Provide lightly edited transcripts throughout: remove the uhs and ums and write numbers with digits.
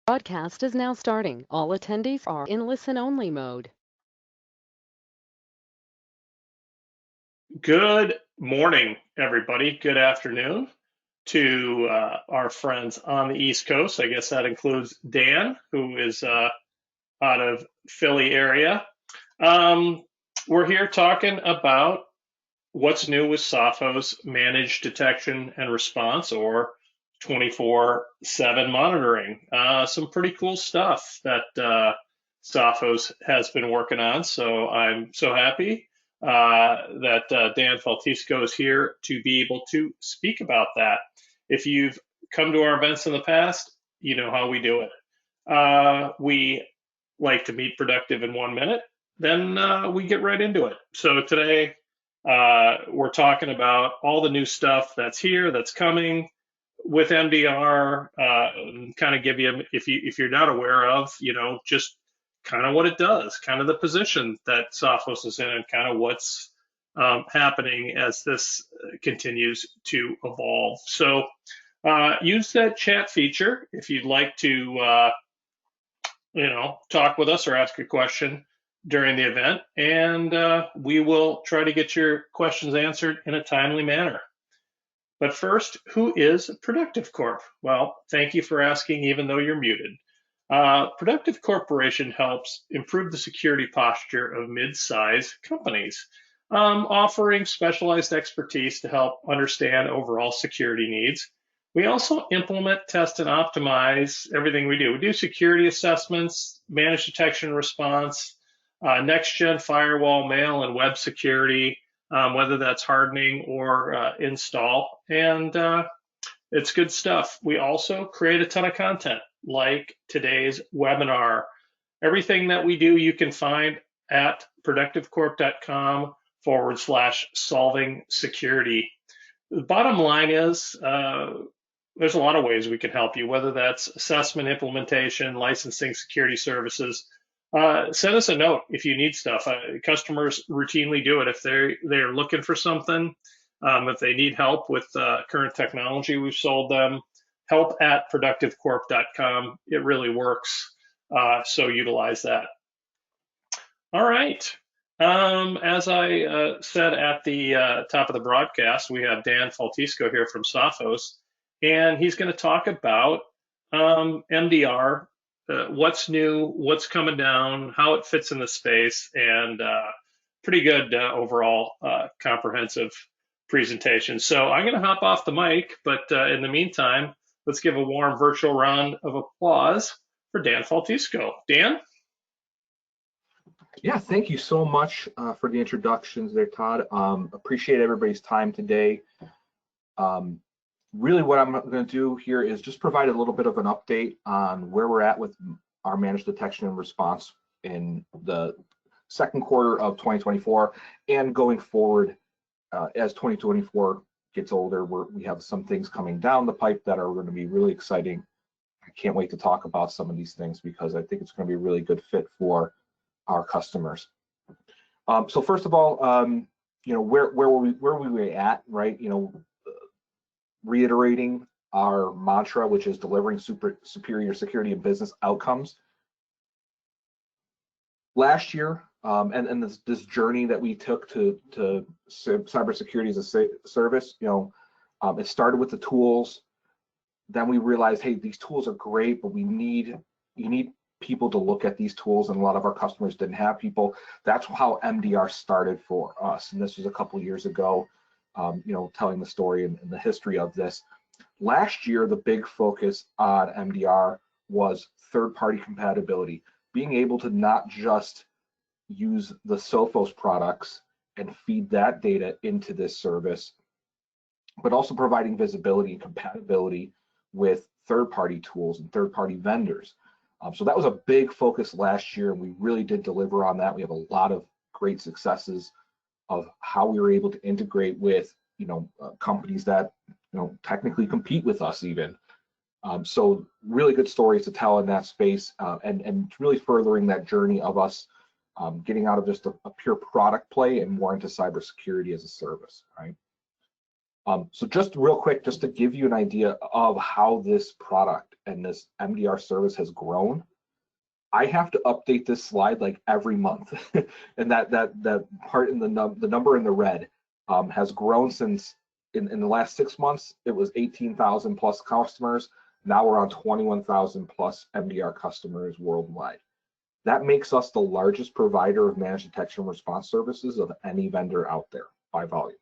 Broadcast is now starting. All attendees are in listen-only mode. Good morning, everybody. Good afternoon to our friends on the East Coast. I guess that includes Dan, who is out of Philly area. Um, we're here talking about what's new with Sophos managed detection and response, or 24/7 monitoring. Some pretty cool stuff that Sophos has been working on. So I'm so happy that Dan Faltisco is here to be able to speak about that. If you've come to our events in the past, you know how we do it. We like to meet productive in 1 minute, then we get right into it. So today, we're talking about all the new stuff that's here, that's coming with MDR. Kind of give you, if you're not aware of, just kind of what it does, kind of the position that Sophos is in, and kind of what's happening as this continues to evolve. So use that chat feature if you'd like to, talk with us or ask a question during the event, and we will try to get your questions answered in a timely manner. But first, who is Productive Corp? Well, thank you for asking, even though you're muted. Productive Corporation helps improve the security posture of mid-sized companies, offering specialized expertise to help understand overall security needs. We also implement, test, and optimize everything we do. We do security assessments, manage detection and response, next-gen firewall, mail, and web security, whether that's hardening or install. And it's good stuff. We also create a ton of content like today's webinar. Everything that we do, you can find at productivecorp.com/solving security. The bottom line is there's a lot of ways we can help you, whether that's assessment, implementation, licensing, security services. Send us a note if you need stuff. Customers routinely do it if they're looking for something. If they need help with current technology we've sold them, help at productivecorp.com. It really works. So utilize that. All right. As I said at the top of the broadcast, we have Dan Faltisco here from Sophos, and he's going to talk about MDR, what's new, what's coming down, how it fits in the space, and pretty good overall comprehensive presentation. So I'm going to hop off the mic, but in the meantime, let's give a warm virtual round of applause for Dan Faltisco. Dan? Yeah, thank you so much for the introductions there, Todd. Appreciate everybody's time today. Really what I'm going to do here is just provide a little bit of an update on where we're at with our managed detection and response in the second quarter of 2024 and going forward as 2024 gets older. We have some things coming down the pipe that are going to be really exciting. I can't wait to talk about some of these things because I think it's going to be a really good fit for our customers. So first of all, where were we at, right? Reiterating our mantra, which is delivering superior security and business outcomes. Last year, and this journey that we took to cybersecurity as a service, it started with the tools. Then we realized, hey, these tools are great, but you need people to look at these tools, and a lot of our customers didn't have people. That's how MDR started for us, and this was a couple years ago. Telling the story and the history of this. Last year, the big focus on MDR was third-party compatibility, being able to not just use the Sophos products and feed that data into this service, but also providing visibility and compatibility with third-party tools and third-party vendors. So that was a big focus last year, and we really did deliver on that. We have a lot of great successes of how we were able to integrate with companies that technically compete with us even. So really good stories to tell in that space, and really furthering that journey of us getting out of just a pure product play and more into cybersecurity as a service, right? So just real quick, just to give you an idea of how this product and this MDR service has grown, I have to update this slide like every month, and that part in the number in the red has grown since in the last 6 months. It was 18,000 plus customers. Now we're on 21,000 plus MDR customers worldwide. That makes us the largest provider of managed detection and response services of any vendor out there by volume.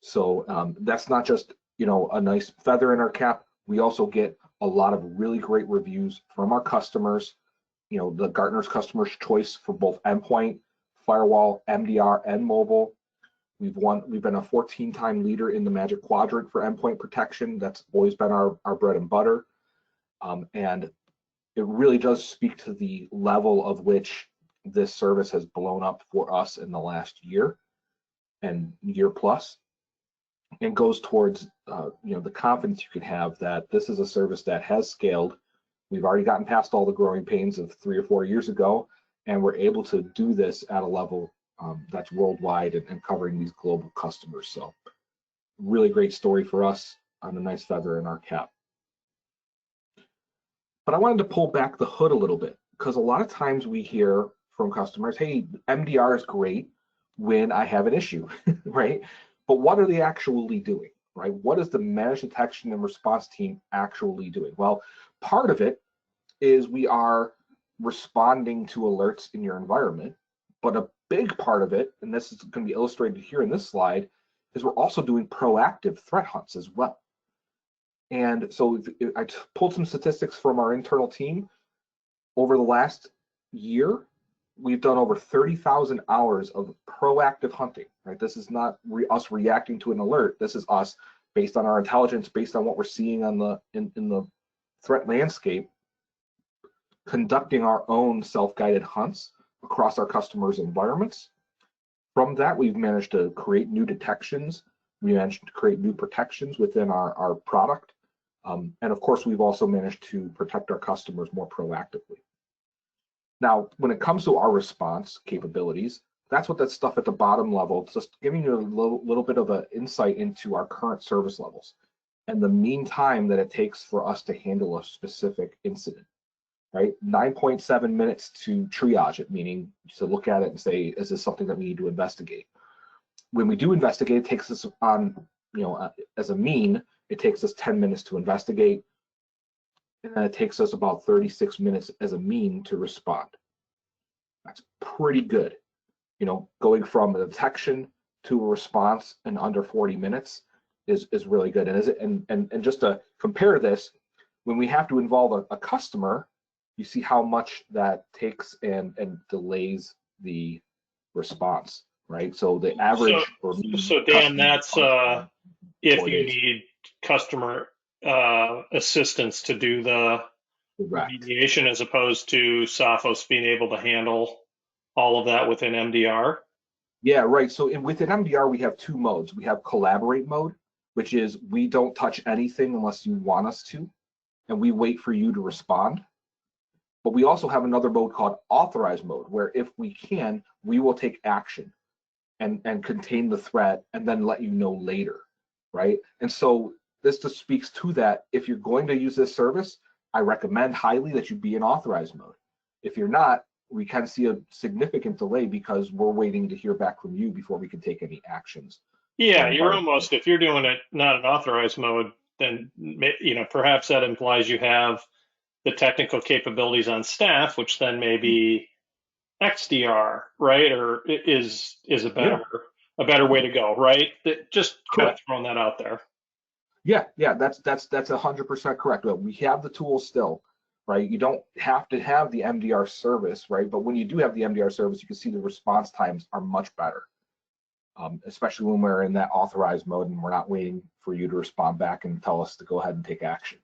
So that's not just, you know, a nice feather in our cap. We also get a lot of really great reviews from our customers. You know, the Gartner's Customer's Choice for both endpoint, firewall, MDR, and mobile. We've been a 14-time leader in the Magic Quadrant for endpoint protection. That's always been our bread and butter. And it really does speak to the level of which this service has blown up for us in the last year and year plus, and goes towards you know, the confidence you can have that this is a service that has scaled. We've already gotten past all the growing pains of 3 or 4 years ago, and we're able to do this at a level that's worldwide and covering these global customers. So really great story for us, on a nice feather in our cap. But I wanted to pull back the hood a little bit, because a lot of times we hear from customers, hey, MDR is great when I have an issue, right? But what are they actually doing, right? What is the managed detection and response team actually doing? Well, part of it is we are responding to alerts in your environment, but a big part of it, and this is going to be illustrated here in this slide, is we're also doing proactive threat hunts as well. And so I pulled some statistics from our internal team. Over the last year, we've done over 30,000 hours of proactive hunting, right? This is not us reacting to an alert. This is us, based on our intelligence, based on what we're seeing on in the threat landscape, conducting our own self-guided hunts across our customers' environments. From that, we've managed to create new detections. We managed to create new protections within our product. And of course, we've also managed to protect our customers more proactively. Now, when it comes to our response capabilities, that's what that stuff at the bottom level, it's just giving you a little bit of an insight into our current service levels and the mean time that it takes for us to handle a specific incident, right? 9.7 minutes to triage it, meaning to look at it and say, is this something that we need to investigate? When we do investigate, it takes us on, you know, as a mean, it takes us 10 minutes to investigate, and then it takes us about 36 minutes as a mean to respond. That's pretty good. You know, going from a detection to a response in under 40 minutes is really good. And just to compare this, when we have to involve a customer, you see how much that takes and delays the response, right? So the average. So Dan, that's if you need customer assistance to do the remediation, as opposed to Sophos being able to handle all of that within MDR. Yeah, right. So within MDR, we have 2 modes. We have collaborate mode, which is we don't touch anything unless you want us to, and we wait for you to respond. But we also have another mode called authorize mode, where if we can, we will take action and contain the threat and then let you know later, right? And so this just speaks to that. If you're going to use this service, I recommend highly that you be in authorized mode. If you're not, we can see a significant delay because we're waiting to hear back from you before we can take any actions. Yeah, you're almost, if you're doing it not in authorized mode, then, you know, perhaps that implies you have the technical capabilities on staff, which then may be XDR, right? Or is a better way to go, right? Just kind of throwing that out there. Yeah, that's 100% correct. We have the tools still, right? You don't have to have the MDR service, right? But when you do have the MDR service, you can see the response times are much better, especially when we're in that authorized mode and we're not waiting for you to respond back and tell us to go ahead and take action.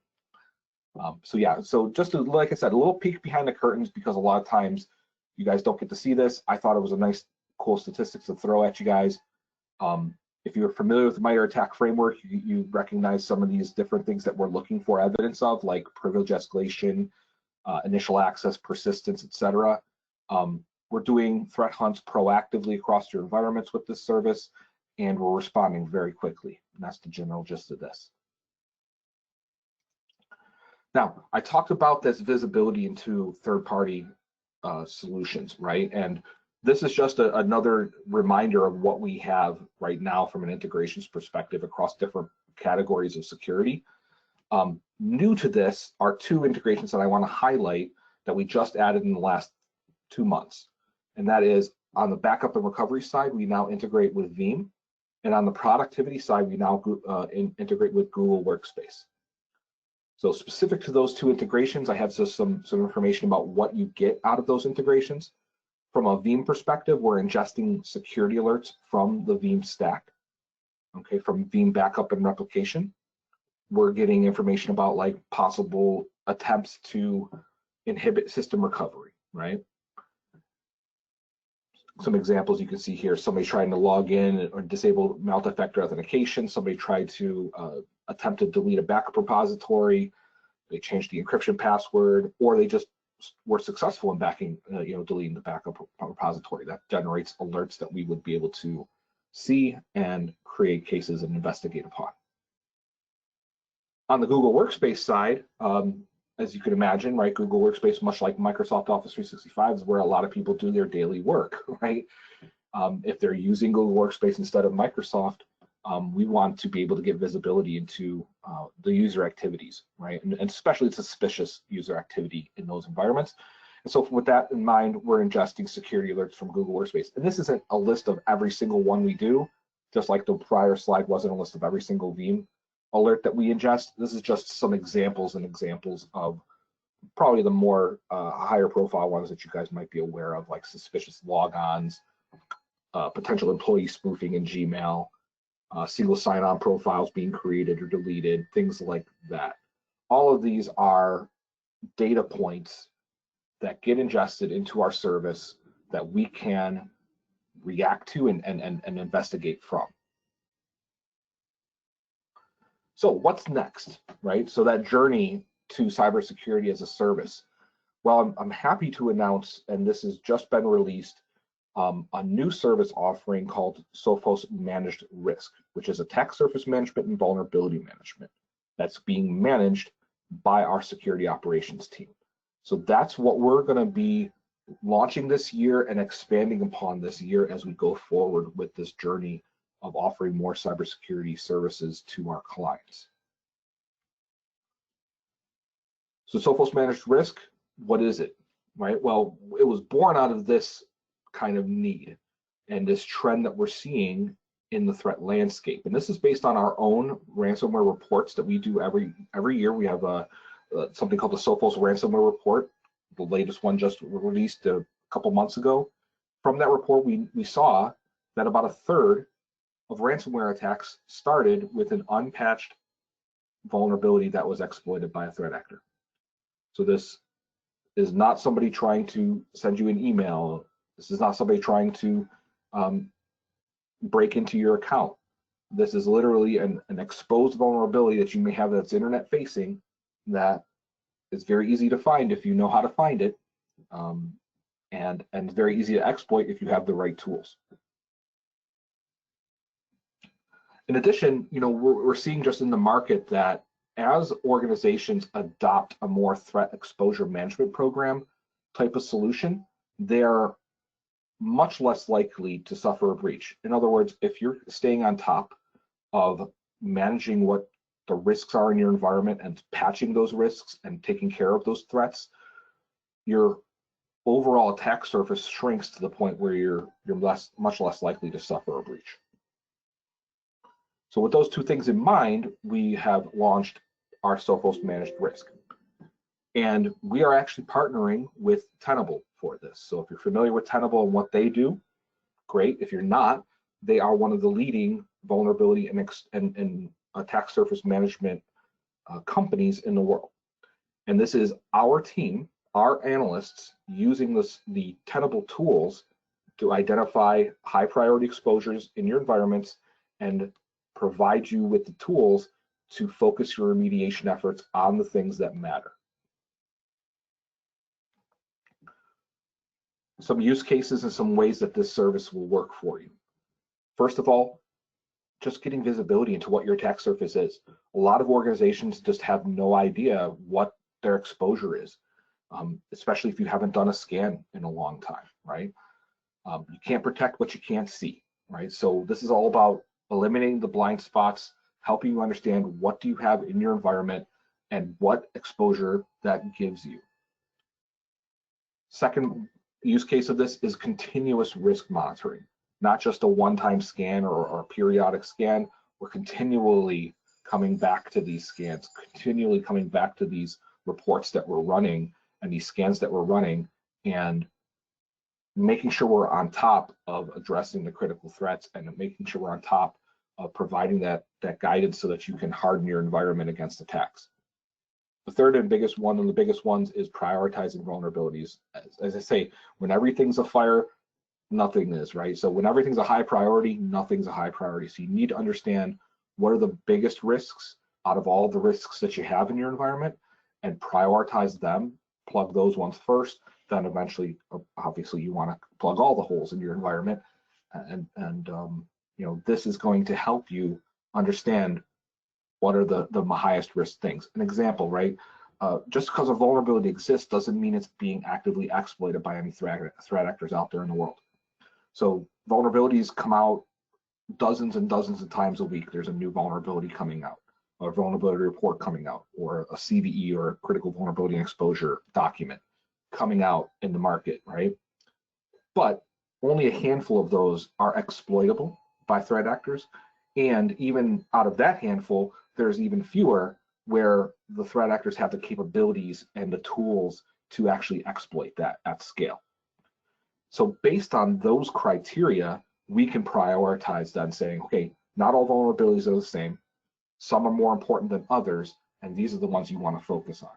So yeah, so just to, like I said, a little peek behind the curtains, because a lot of times you guys don't get to see this. I thought it was a nice, cool statistics to throw at you guys. If you're familiar with the MITRE ATT&CK framework, you recognize some of these different things that we're looking for evidence of, like privilege escalation, initial access, persistence, etc. We're doing threat hunts proactively across your environments with this service, and we're responding very quickly. And that's the general gist of this. Now, I talked about this visibility into third-party solutions, right? And this is just another reminder of what we have right now from an integrations perspective across different categories of security. New to this are two integrations that I want to highlight that we just added in the last 2 months. And that is on the backup and recovery side, we now integrate with Veeam. And on the productivity side, we now integrate with Google Workspace. So specific to those two integrations, I have just some information about what you get out of those integrations. From a Veeam perspective, we're ingesting security alerts from the Veeam stack, okay, from Veeam backup and replication. We're getting information about like possible attempts to inhibit system recovery, right? Some examples you can see here, somebody trying to log in or disable multi-factor authentication, somebody tried to attempt to delete a backup repository, they changed the encryption password, or they just were successful in deleting the backup repository. That generates alerts that we would be able to see and create cases and investigate upon. On the Google Workspace side, as you can imagine, right, Google Workspace, much like Microsoft Office 365, is where a lot of people do their daily work, right? If they're using Google Workspace instead of Microsoft, we want to be able to get visibility into the user activities, right? And especially suspicious user activity in those environments. And so with that in mind, we're ingesting security alerts from Google Workspace. And this isn't a list of every single one we do, just like the prior slide wasn't a list of every single Veeam alert that we ingest. This is just some examples of probably the more higher profile ones that you guys might be aware of, like suspicious logons, potential employee spoofing in Gmail, single sign-on profiles being created or deleted, things like that. All of these are data points that get ingested into our service that we can react to and investigate from. So what's next, right? So that journey to cybersecurity as a service. Well, I'm happy to announce, and this has just been released, a new service offering called Sophos Managed Risk, which is attack surface management and vulnerability management that's being managed by our security operations team. So that's what we're going to be launching this year and expanding upon this year as we go forward with this journey of offering more cybersecurity services to our clients. So Sophos Managed Risk, what is it, right? Well, it was born out of this kind of need and this trend that we're seeing in the threat landscape. And this is based on our own ransomware reports that we do every year. We have something called the Sophos Ransomware Report. The latest one just released a couple months ago. From that report, we saw that about a third of ransomware attacks started with an unpatched vulnerability that was exploited by a threat actor. So this is not somebody trying to send you an email. This is not somebody trying to break into your account. This is literally an exposed vulnerability that you may have that's internet facing that is very easy to find if you know how to find it, and very easy to exploit if you have the right tools. In addition, we're seeing just in the market that as organizations adopt a more threat exposure management program type of solution, they're much less likely to suffer a breach. In other words, if you're staying on top of managing what the risks are in your environment and patching those risks and taking care of those threats, your overall attack surface shrinks to the point where you're much less likely to suffer a breach. So with those two things in mind, we have launched our Sophos Managed Risk. And we are actually partnering with Tenable for this. So if you're familiar with Tenable and what they do, great. If you're not, they are one of the leading vulnerability and attack surface management companies in the world. And this is our team, our analysts, using the Tenable tools to identify high priority exposures in your environments and provide you with the tools to focus your remediation efforts on the things that matter. Some use cases and some ways that this service will work for you. First of all, just getting visibility into what your attack surface is. A lot of organizations just have no idea what their exposure is, especially if you haven't done a scan in a long time, right? You can't protect what you can't see, right? So this is all about eliminating the blind spots, helping you understand what do you have in your environment and what exposure that gives you. Second use case of this is continuous risk monitoring, not just a one-time scan or a periodic scan. We're continually coming back to these scans, continually coming back to these reports that we're running and these scans that we're running, and making sure we're on top of addressing the critical threats and making sure we're on top of providing that guidance so that you can harden your environment against attacks. The third and biggest one, and the biggest ones, is prioritizing vulnerabilities. As I say, when everything's a fire, nothing is, right? So when everything's a high priority, nothing's a high priority. So you need to understand what are the biggest risks out of all the risks that you have in your environment and prioritize them, plug those ones first, then eventually, obviously, you want to plug all the holes in your environment. This is going to help you understand what are the highest risk things. An example, right? Just because a vulnerability exists doesn't mean it's being actively exploited by any threat actors out there in the world. So vulnerabilities come out dozens and dozens of times a week. There's a new vulnerability coming out, a vulnerability report coming out, or a CVE or a critical vulnerability and exposure document coming out in the market, right? But only a handful of those are exploitable by threat actors. And even out of that handful, there's even fewer where the threat actors have the capabilities and the tools to actually exploit that at scale. So based on those criteria, we can prioritize then saying, okay, not all vulnerabilities are the same. Some are more important than others, and these are the ones you want to focus on.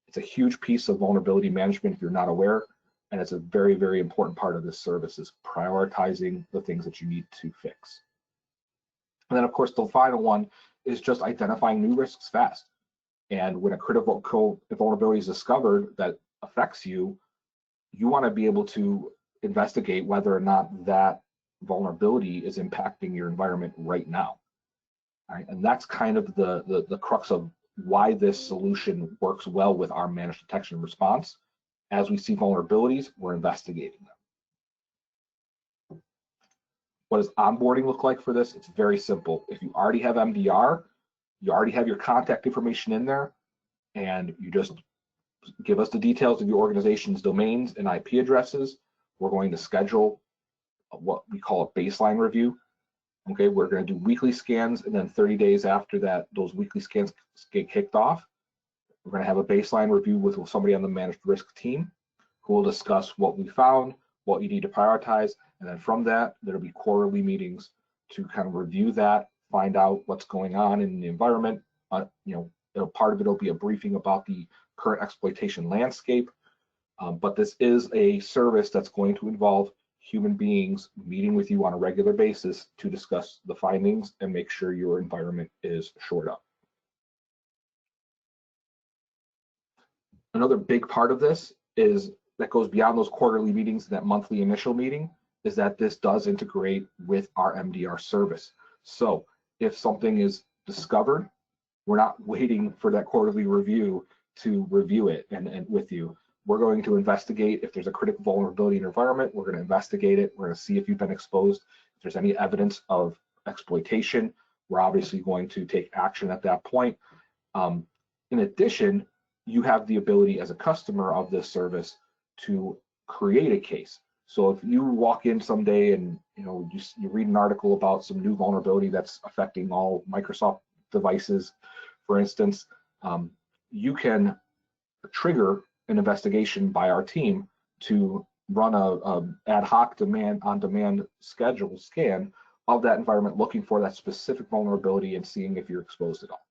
It's a huge piece of vulnerability management if you're not aware, and it's a very, very important part of this service is prioritizing the things that you need to fix. And then, of course, the final one is just identifying new risks fast. And when a critical vulnerability is discovered that affects you, you want to be able to investigate whether or not that vulnerability is impacting your environment right now. All right? And that's kind of the crux of why this solution works well with our managed detection and response. As we see vulnerabilities, we're investigating them. What does onboarding look like for this? It's very simple. If you already have MDR, you already have your contact information in there, and you just give us the details of your organization's domains and IP addresses. We're going to schedule what we call a baseline review. Okay, we're going to do weekly scans, and then 30 days after that, those weekly scans get kicked off. We're going to have a baseline review with somebody on the managed risk team who will discuss what we found, what you need to prioritize, and then from that, there'll be quarterly meetings to kind of review that, find out what's going on in the environment. Part of it will be a briefing about the current exploitation landscape, but this is a service that's going to involve human beings meeting with you on a regular basis to discuss the findings and make sure your environment is shored up. Another big part of this is that goes beyond those quarterly meetings, that monthly initial meeting, is that this does integrate with our MDR service. So if something is discovered, we're not waiting for that quarterly review to review it and with you. We're going to investigate if there's a critical vulnerability in your environment. We're going to investigate it. We're going to see if you've been exposed. If there's any evidence of exploitation, we're obviously going to take action at that point. In addition, you have the ability as a customer of this service to create a case. So if you walk in someday and you read an article about some new vulnerability that's affecting all Microsoft devices, for instance, you can trigger an investigation by our team to run a ad hoc on-demand schedule scan of that environment, looking for that specific vulnerability and seeing if you're exposed at all.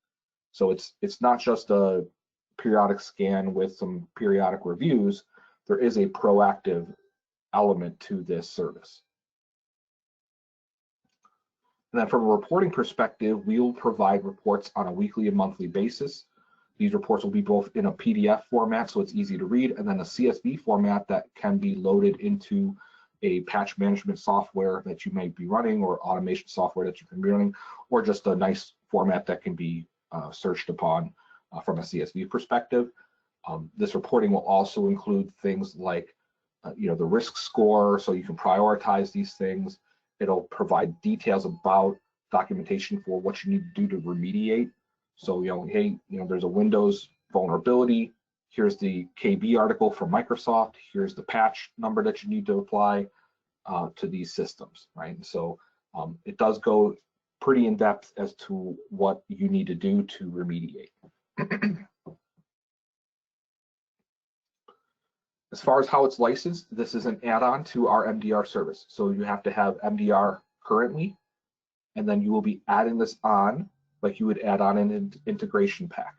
So it's not just a periodic scan with some periodic reviews. There is a proactive element to this service. And then from a reporting perspective, we will provide reports on a weekly and monthly basis. These reports will be both in a PDF format, so it's easy to read, and then a CSV format that can be loaded into a patch management software that you might be running, or automation software that you can be running, or just a nice format that can be searched upon from a CSV perspective. This reporting will also include things like the risk score, so you can prioritize these things. It'll provide details about documentation for what you need to do to remediate. So, hey, there's a Windows vulnerability. Here's the KB article from Microsoft. Here's the patch number that you need to apply to these systems, right? So it does go pretty in depth as to what you need to do to remediate. As far as how it's licensed, this is an add-on to our MDR service. So you have to have MDR currently, and then you will be adding this on like you would add on an integration pack.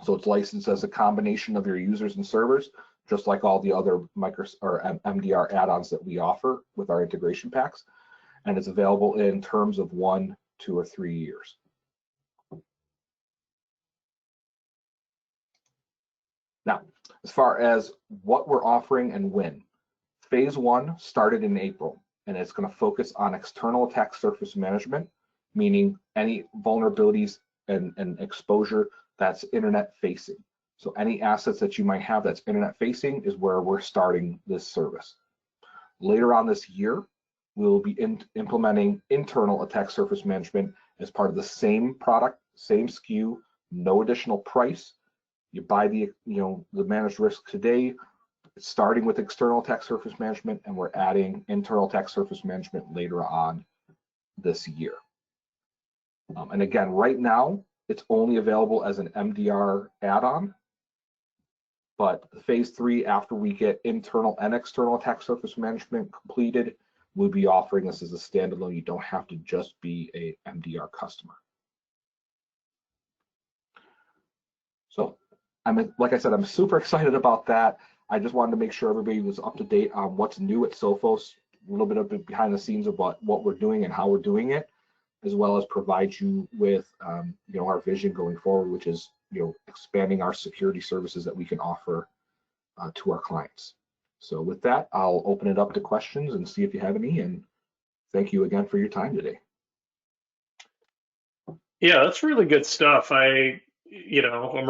So it's licensed as a combination of your users and servers, just like all the other MDR add-ons that we offer with our integration packs. And it's available in terms of 1, 2, or 3 years. Now, as far as what we're offering and when, phase 1 started in April, and it's going to focus on external attack surface management, meaning any vulnerabilities and exposure that's internet facing. So any assets that you might have that's internet facing is where we're starting this service. Later on this year, we'll be implementing internal attack surface management as part of the same product, same SKU, no additional price. You buy the managed risk today, starting with external attack surface management, and we're adding internal attack surface management later on this year. And again, right now, it's only available as an MDR add-on, but phase 3, after we get internal and external attack surface management completed, we'll be offering this as a standalone. You don't have to just be a MDR customer. So, like I said, I'm super excited about that. I just wanted to make sure everybody was up to date on what's new at Sophos, a little bit of behind the scenes about what we're doing and how we're doing it, as well as provide you with our vision going forward, which is expanding our security services that we can offer to our clients. So with that, I'll open it up to questions and see if you have any, and thank you again for your time today. Yeah, that's really good stuff. I'm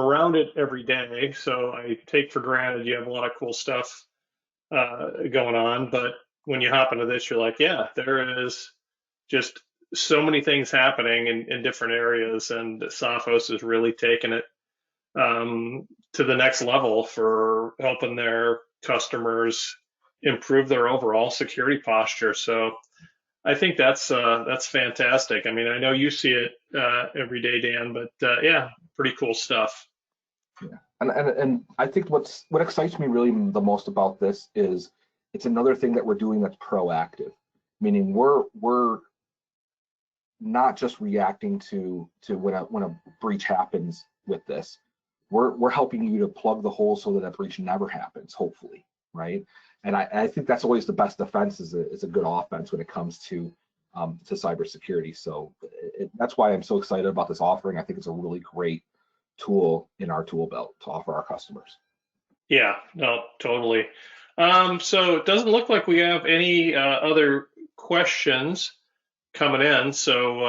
around it every day, so I take for granted you have a lot of cool stuff going on. But when you hop into this, you're like, yeah, there is just so many things happening in different areas, and Sophos is really taking it to the next level for helping their customers improve their overall security posture. So I think that's fantastic. I mean, I know you see it every day, Dan, but yeah, pretty cool stuff. Yeah, and I think what excites me really the most about this is it's another thing that we're doing that's proactive, meaning we're not just reacting to when a breach happens with this. We're helping you to plug the hole so that a breach never happens, hopefully, right? And I think that's always the best defense is a good offense when it comes to cybersecurity. So that's why I'm so excited about this offering. I think it's a really great tool in our tool belt to offer our customers. Yeah, no, totally. So it doesn't look like we have any other questions coming in. So